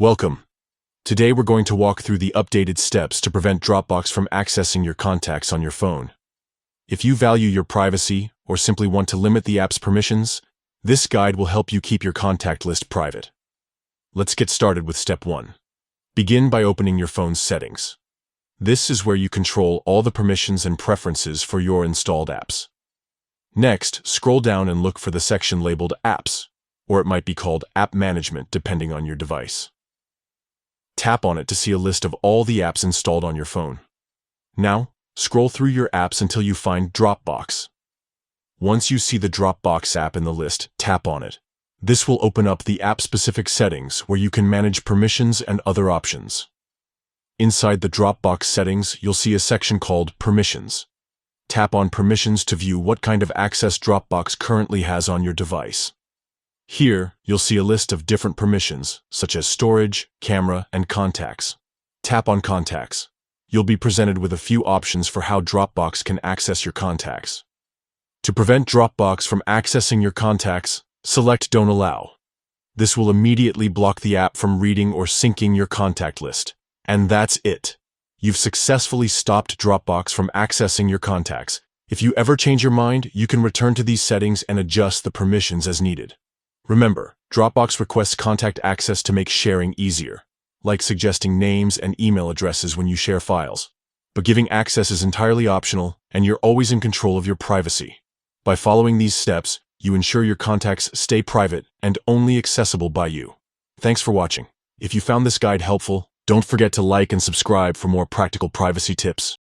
Welcome. Today we're going to walk through the updated steps to prevent Dropbox from accessing your contacts on your phone. If you value your privacy or simply want to limit the app's permissions, this guide will help you keep your contact list private. Let's get started with step 1. Begin by opening your phone's settings. This is where you control all the permissions and preferences for your installed apps. Next, scroll down and look for the section labeled Apps, or it might be called App Management depending on your device. Tap on it to see a list of all the apps installed on your phone. Now, scroll through your apps until you find Dropbox. Once you see the Dropbox app in the list, tap on it. This will open up the app-specific settings where you can manage permissions and other options. Inside the Dropbox settings, you'll see a section called Permissions. Tap on Permissions to view what kind of access Dropbox currently has on your device. Here, you'll see a list of different permissions, such as storage, camera, and contacts. Tap on Contacts. You'll be presented with a few options for how Dropbox can access your contacts. To prevent Dropbox from accessing your contacts, select Don't Allow. This will immediately block the app from reading or syncing your contact list. And that's it. You've successfully stopped Dropbox from accessing your contacts. If you ever change your mind, you can return to these settings and adjust the permissions as needed. Remember, Dropbox requests contact access to make sharing easier, like suggesting names and email addresses when you share files. But giving access is entirely optional, and you're always in control of your privacy. By following these steps, you ensure your contacts stay private and only accessible by you. Thanks for watching. If you found this guide helpful, don't forget to like and subscribe for more practical privacy tips.